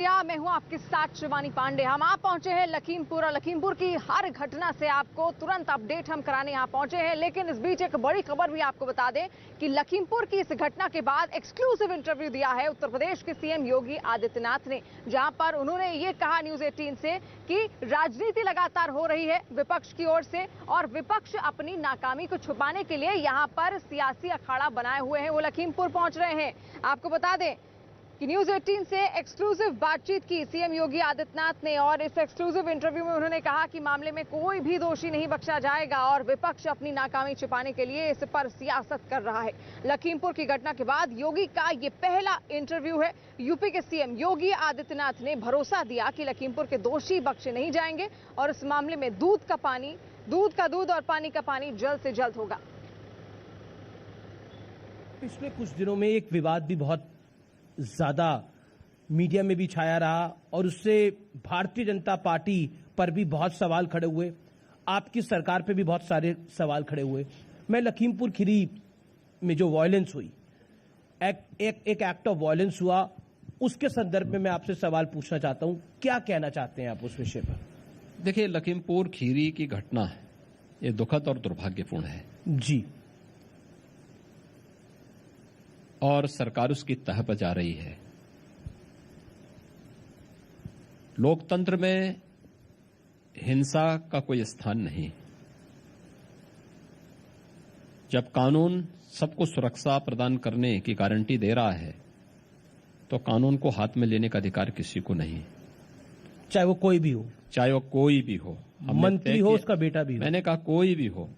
मैं हूं आपके साथ शिवानी पांडे। हम आप पहुंचे हैं लखीमपुर और लखीमपुर की हर घटना से आपको तुरंत अपडेट हम कराने यहां पहुंचे हैं। लेकिन इस बीच एक बड़ी खबर भी आपको बता दें कि लखीमपुर की इस घटना के बाद एक्सक्लूसिव इंटरव्यू दिया है उत्तर प्रदेश के सीएम योगी आदित्यनाथ ने, जहां पर उन्होंने ये कहा न्यूज 18 से कि राजनीति लगातार हो रही है विपक्ष की ओर से और विपक्ष अपनी नाकामी को छुपाने के लिए यहां पर सियासी अखाड़ा बनाए हुए हैं। वो लखीमपुर पहुंच रहे हैं। आपको बता दें कि न्यूज 18 से एक्सक्लूसिव बातचीत की सीएम योगी आदित्यनाथ ने और इस एक्सक्लूसिव इंटरव्यू में उन्होंने कहा कि मामले में कोई भी दोषी नहीं बख्शा जाएगा और विपक्ष अपनी नाकामी छिपाने के लिए इस पर सियासत कर रहा है। लखीमपुर की घटना के बाद योगी का ये पहला इंटरव्यू है। यूपी के सीएम योगी आदित्यनाथ ने भरोसा दिया कि लखीमपुर के दोषी बख्शे नहीं जाएंगे और इस मामले में दूध का दूध और पानी का पानी जल्द से जल्द होगा। पिछले कुछ दिनों में एक विवाद भी बहुत ज्यादा मीडिया में भी छाया रहा और उससे भारतीय जनता पार्टी पर भी बहुत सवाल खड़े हुए, आपकी सरकार पे भी बहुत सारे सवाल खड़े हुए। मैं लखीमपुर खीरी में जो वायलेंस हुई, एक एक्ट ऑफ वायलेंस हुआ, उसके संदर्भ में मैं आपसे सवाल पूछना चाहता हूं, क्या कहना चाहते हैं आप उस विषय पर? देखिए, लखीमपुर खीरी की घटना है, ये दुखद और दुर्भाग्यपूर्ण है जी, और सरकार उसकी तह पर जा रही है। लोकतंत्र में हिंसा का कोई स्थान नहीं। जब कानून सबको सुरक्षा प्रदान करने की गारंटी दे रहा है तो कानून को हाथ में लेने का अधिकार किसी को नहीं, चाहे वो कोई भी हो, चाहे वो कोई भी हो, मंत्री हो, उसका बेटा भी हो। मैंने कहा कोई भी हो,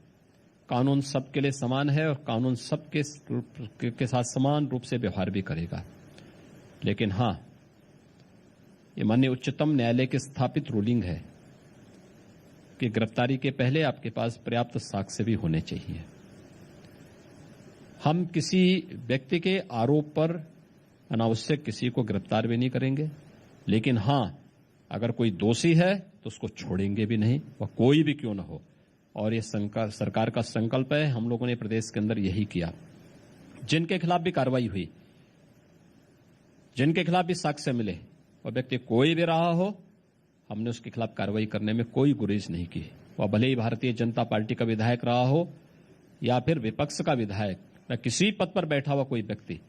कानून सबके लिए समान है और कानून सबके के साथ समान रूप से व्यवहार भी करेगा। लेकिन हां, ये माननीय उच्चतम न्यायालय की स्थापित रूलिंग है कि गिरफ्तारी के पहले आपके पास पर्याप्त साक्ष्य भी होने चाहिए। हम किसी व्यक्ति के आरोप पर अनावश्यक किसी को गिरफ्तार भी नहीं करेंगे, लेकिन हां, अगर कोई दोषी है तो उसको छोड़ेंगे भी नहीं, वह कोई भी क्यों न हो। और ये सरकार का संकल्प है। हम लोगों ने प्रदेश के अंदर यही किया। जिनके खिलाफ भी कार्रवाई हुई, जिनके खिलाफ भी साक्ष्य मिले, वह व्यक्ति कोई भी रहा हो, हमने उसके खिलाफ कार्रवाई करने में कोई गुरेज नहीं की। वह भले ही भारतीय जनता पार्टी का विधायक रहा हो या फिर विपक्ष का विधायक या किसी पद पर बैठा हुआ कोई व्यक्ति,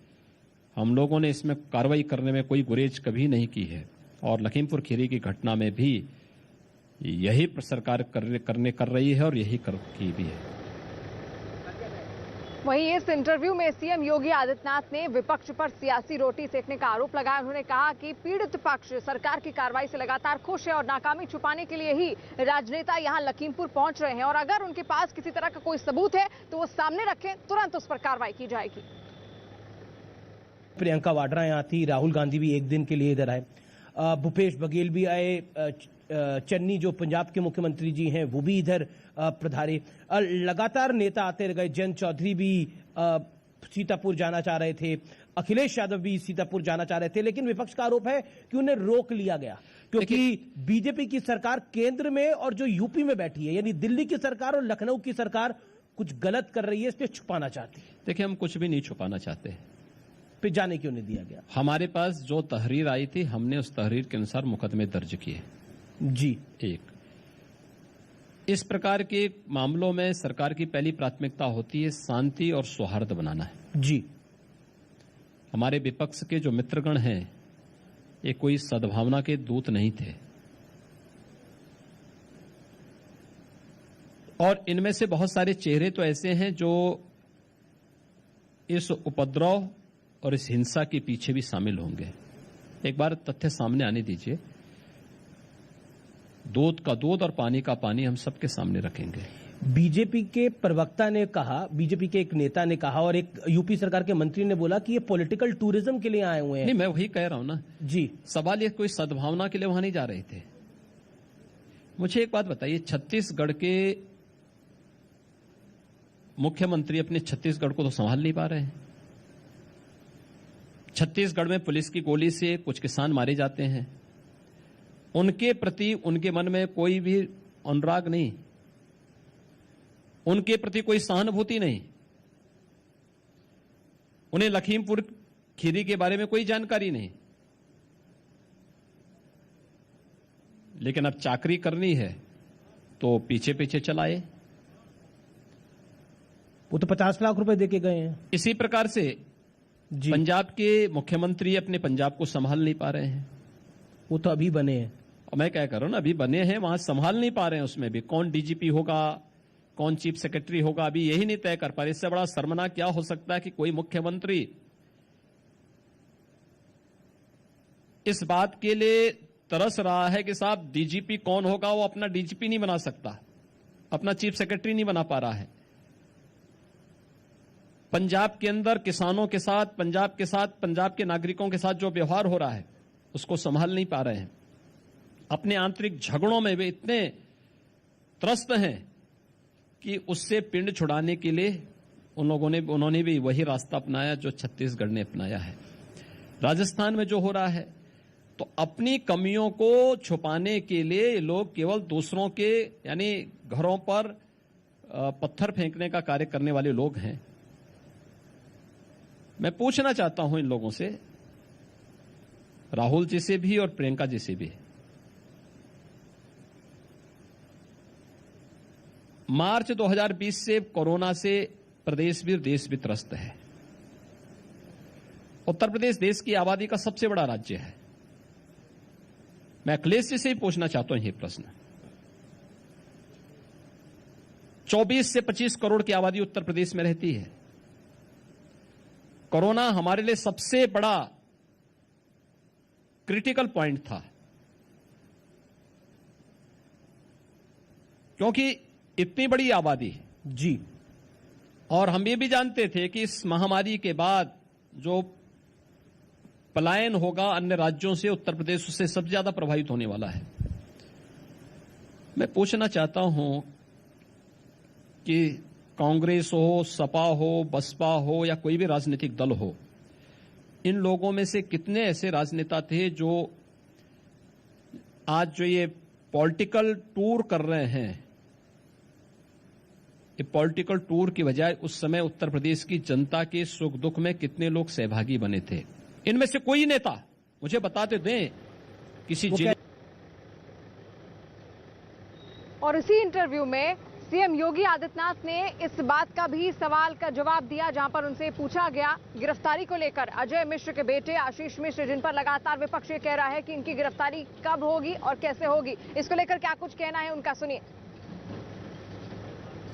हम लोगों ने इसमें कार्रवाई करने में कोई गुरेज कभी नहीं की है। और लखीमपुर खीरी की घटना में भी यही सरकार कर रही है और यही की भी है। वहीं इस इंटरव्यू में सीएम योगी आदित्यनाथ ने विपक्ष पर सियासी रोटी सेकने का आरोप लगाया। उन्होंने कहा कि पीड़ित पक्ष सरकार की कार्रवाई से लगातार खुश है और नाकामी छुपाने के लिए ही राजनेता यहां लखीमपुर पहुंच रहे हैं और अगर उनके पास किसी तरह का कोई सबूत है तो वो सामने रखें, तुरंत उस पर कार्रवाई की जाएगी। प्रियंका वाड्रा यहाँ थी, राहुल गांधी भी एक दिन के लिए इधर आए, भूपेश बघेल भी आए, चन्नी जो पंजाब के मुख्यमंत्री जी हैं वो भी इधर पधारे। लगातार नेता आते गए। जयंत चौधरी भी सीतापुर जाना चाह रहे थे, अखिलेश यादव भी सीतापुर जाना चाह रहे थे, लेकिन विपक्ष का आरोप है कि उन्हें रोक लिया गया क्योंकि बीजेपी की सरकार केंद्र में और जो यूपी में बैठी है, यानी दिल्ली की सरकार और लखनऊ की सरकार कुछ गलत कर रही है, इसलिए छुपाना चाहती है। देखिए, हम कुछ भी नहीं छुपाना चाहते। फिर जाने क्यों नहीं दिया गया? हमारे पास जो तहरीर आई थी, हमने उस तहरीर के अनुसार मुकदमे दर्ज किए जी। एक इस प्रकार के मामलों में सरकार की पहली प्राथमिकता होती है शांति और सौहार्द बनाना है जी। हमारे विपक्ष के जो मित्रगण हैं, ये कोई सद्भावना के दूत नहीं थे और इनमें से बहुत सारे चेहरे तो ऐसे हैं जो इस उपद्रव और इस हिंसा के पीछे भी शामिल होंगे। एक बार तथ्य सामने आने दीजिए। दूध का दूध और पानी का पानी हम सबके सामने रखेंगे। बीजेपी के प्रवक्ता ने कहा, बीजेपी के एक नेता ने कहा और एक यूपी सरकार के मंत्री ने बोला कि ये पॉलिटिकल टूरिज्म के लिए आए हुए हैं। नहीं, मैं वही कह रहा हूं ना जी। सवाल ये कोई सद्भावना के लिए वहां नहीं जा रहे थे। मुझे एक बात बताइए, छत्तीसगढ़ के मुख्यमंत्री अपने छत्तीसगढ़ को तो संभाल नहीं पा रहे हैं। छत्तीसगढ़ में पुलिस की गोली से कुछ किसान मारे जाते हैं, उनके प्रति उनके मन में कोई भी अनुराग नहीं, उनके प्रति कोई सहानुभूति नहीं, उन्हें लखीमपुर खीरी के बारे में कोई जानकारी नहीं। लेकिन अब चाकरी करनी है तो पीछे पीछे चलाए। वो तो 50 लाख रुपए देके गए हैं। इसी प्रकार से जी, पंजाब के मुख्यमंत्री अपने पंजाब को संभाल नहीं पा रहे हैं। वो तो अभी बने हैं। और मैं क्या कर रहा हूं ना, अभी बने हैं, वहां संभाल नहीं पा रहे हैं। उसमें भी कौन डीजीपी होगा, कौन चीफ सेक्रेटरी होगा, अभी यही नहीं तय कर पा रहे। इससे बड़ा शर्मनाक क्या हो सकता है कि कोई मुख्यमंत्री इस बात के लिए तरस रहा है कि साहब डीजीपी कौन होगा, वो अपना डीजीपी नहीं बना सकता, अपना चीफ सेक्रेटरी नहीं बना पा रहा है। पंजाब के अंदर किसानों के साथ, पंजाब के नागरिकों के साथ जो व्यवहार हो रहा है उसको संभाल नहीं पा रहे हैं। अपने आंतरिक झगड़ों में वे इतने त्रस्त हैं कि उससे पिंड छुड़ाने के लिए उन्होंने भी वही रास्ता अपनाया जो छत्तीसगढ़ ने अपनाया है। राजस्थान में जो हो रहा है, तो अपनी कमियों को छुपाने के लिए ये लोग केवल दूसरों के यानी घरों पर पत्थर फेंकने का कार्य करने वाले लोग हैं। मैं पूछना चाहता हूं इन लोगों से, राहुल जी से भी और प्रियंका जी से भी, मार्च 2020 से कोरोना से प्रदेश भी देश भी त्रस्त है। उत्तर प्रदेश देश की आबादी का सबसे बड़ा राज्य है। मैं अखिलेश जी से ही पूछना चाहता हूं ये प्रश्न। 24 से 25 करोड़ की आबादी उत्तर प्रदेश में रहती है। कोरोना हमारे लिए सबसे बड़ा क्रिटिकल पॉइंट था, क्योंकि इतनी बड़ी आबादी है जी, और हम ये भी जानते थे कि इस महामारी के बाद जो पलायन होगा अन्य राज्यों से, उत्तर प्रदेश उससे सबसे ज्यादा प्रभावित होने वाला है। मैं पूछना चाहता हूं कि कांग्रेस हो, सपा हो, बसपा हो या कोई भी राजनीतिक दल हो, इन लोगों में से कितने ऐसे राजनेता थे जो आज जो ये पॉलिटिकल टूर कर रहे हैं, ये पॉलिटिकल टूर की बजाय उस समय उत्तर प्रदेश की जनता के सुख दुख में कितने लोग सहभागी बने थे? इनमें से कोई नेता मुझे बताते दें किसी जिले। और इसी इंटरव्यू में सीएम योगी आदित्यनाथ ने इस बात का भी सवाल का जवाब दिया, जहां पर उनसे पूछा गया गिरफ्तारी को लेकर। अजय मिश्र के बेटे आशीष मिश्र, जिन पर लगातार विपक्ष ये कह रहा है कि इनकी गिरफ्तारी कब होगी और कैसे होगी, इसको लेकर क्या कुछ कहना है उनका, सुनिए।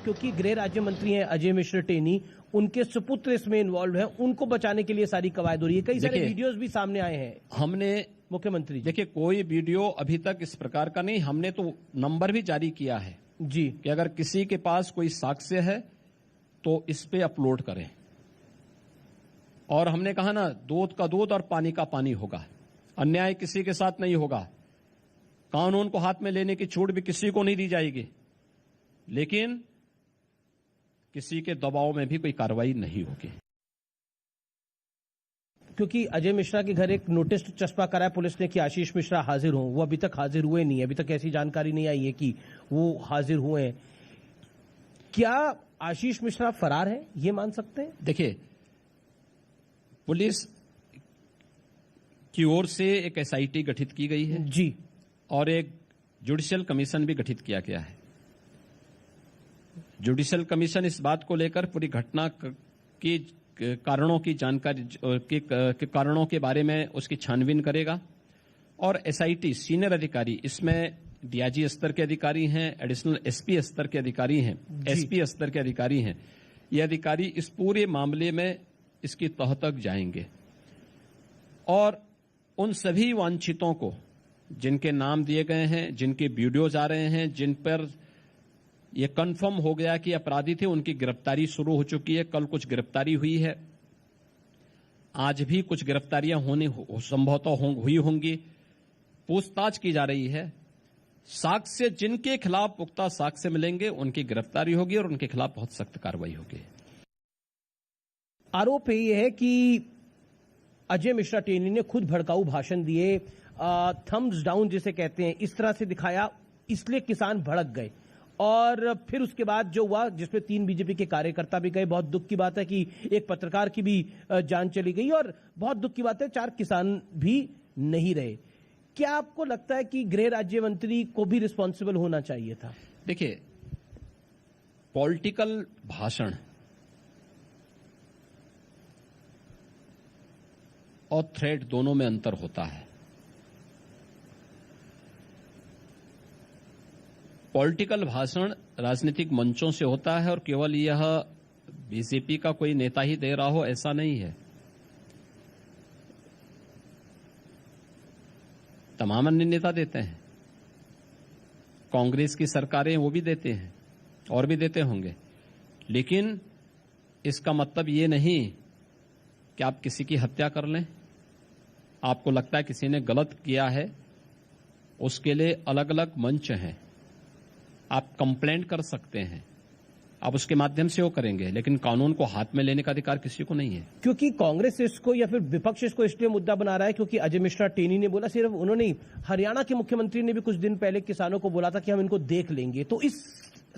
क्योंकि गृह राज्य मंत्री हैं अजय मिश्र टेनी, उनके सुपुत्र इसमें इन्वॉल्व हैं, उनको बचाने के लिए सारी कवायद हो रही है। कई सारे वीडियोस भी सामने आए हैं। हमने मुख्यमंत्री देखिए, कोई वीडियो अभी तक इस प्रकार का नहीं, हमने तो नंबर भी जारी किया है जी कि अगर किसी के पास कोई साक्ष्य है तो इस पे अपलोड करें। और हमने कहा ना, दूध का दूध और पानी का पानी होगा, अन्याय किसी के साथ नहीं होगा, कानून को हाथ में लेने की छूट भी किसी को नहीं दी जाएगी, लेकिन किसी के दबाव में भी कोई कार्रवाई नहीं होगी। क्योंकि अजय मिश्रा के घर एक नोटिस चस्पा करा है पुलिस ने कि आशीष मिश्रा हाजिर हों, वो अभी तक हाजिर हुए नहीं है। अभी तक ऐसी जानकारी नहीं आई है कि वो हाजिर हुए हैं। क्या आशीष मिश्रा फरार है, ये मान सकते हैं? देखिए, पुलिस की ओर से एक एसआईटी गठित की गई है जी, और एक जुडिशियल कमीशन भी गठित किया गया है। जुडिशियल कमीशन इस बात को लेकर पूरी घटना की कारणों की जानकारी के कारणों के बारे में उसकी छानबीन करेगा, और एसआईटी सीनियर अधिकारी, इसमें डीआईजी स्तर के अधिकारी हैं, एडिशनल एसपी स्तर के अधिकारी हैं, एसपी स्तर के अधिकारी हैं। ये अधिकारी इस पूरे मामले में इसकी तह तक जाएंगे और उन सभी वांछितों को, जिनके नाम दिए गए हैं, जिनके वीडियोज आ रहे हैं, जिन पर यह कंफर्म हो गया कि अपराधी थे, उनकी गिरफ्तारी शुरू हो चुकी है। कल कुछ गिरफ्तारी हुई है, आज भी कुछ गिरफ्तारियां संभवतः हुई होंगी। पूछताछ की जा रही है। साक्ष्य जिनके खिलाफ पुख्ता साक्ष्य मिलेंगे उनकी गिरफ्तारी होगी और उनके खिलाफ बहुत सख्त कार्रवाई होगी। आरोप यह है कि अजय मिश्रा टेनी ने खुद भड़काऊ भाषण दिए, थम्स डाउन जिसे कहते हैं, इस तरह से दिखाया, इसलिए किसान भड़क गए। और फिर उसके बाद जो हुआ, जिसमें 3 बीजेपी के कार्यकर्ता भी गए। बहुत दुख की बात है कि एक पत्रकार की भी जान चली गई, और बहुत दुख की बात है 4 किसान भी नहीं रहे। क्या आपको लगता है कि गृह राज्य मंत्री को भी रिस्पॉन्सिबल होना चाहिए था? देखिए, पॉलिटिकल भाषण और थ्रेट दोनों में अंतर होता है। पॉलिटिकल भाषण राजनीतिक मंचों से होता है और केवल यह बीजेपी का कोई नेता ही दे रहा हो ऐसा नहीं है। तमाम अन्य नेता देते हैं, कांग्रेस की सरकारें वो भी देते हैं और भी देते होंगे, लेकिन इसका मतलब ये नहीं कि आप किसी की हत्या कर लें। आपको लगता है किसी ने गलत किया है, उसके लिए अलग अलग मंच हैं, आप कंप्लेंट कर सकते हैं, आप उसके माध्यम से वो करेंगे, लेकिन कानून को हाथ में लेने का अधिकार किसी को नहीं है। क्योंकि कांग्रेस इसको या फिर विपक्ष इसको इसलिए मुद्दा बना रहा है क्योंकि अजय मिश्रा टेनी ने बोला, सिर्फ उन्होंने ही, हरियाणा के मुख्यमंत्री ने भी कुछ दिन पहले किसानों को बोला था कि हम इनको देख लेंगे। तो इस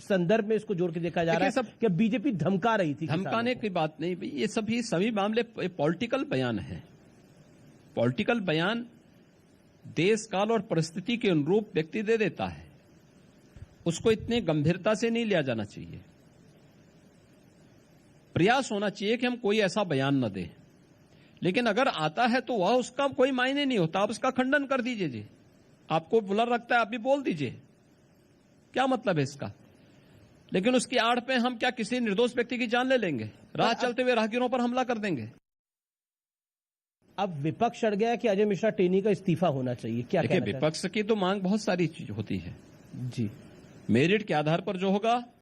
संदर्भ में इसको जोड़ के देखा जा रहा है कि बीजेपी धमका रही थी। धमकाने की बात नहीं, ये सभी मामले पॉलिटिकल बयान है। पॉलिटिकल बयान देश काल और परिस्थिति के अनुरूप व्यक्ति दे देता है, उसको इतनी गंभीरता से नहीं लिया जाना चाहिए। प्रयास होना चाहिए कि हम कोई ऐसा बयान न दें, लेकिन अगर आता है तो वह उसका कोई मायने नहीं होता। आप उसका खंडन कर दीजिए जी, आपको बुला रखता है आप भी बोल दीजिए, क्या मतलब है इसका। लेकिन उसकी आड़ पे हम क्या किसी निर्दोष व्यक्ति की जान ले लेंगे, राह चलते हुए राहगीरों पर हमला कर देंगे। अब विपक्ष अड़ गया कि अजय मिश्रा टेनी का इस्तीफा होना चाहिए, क्या देखिए, विपक्ष की तो मांग बहुत सारी चीज होती है जी। मेरिट के आधार पर जो होगा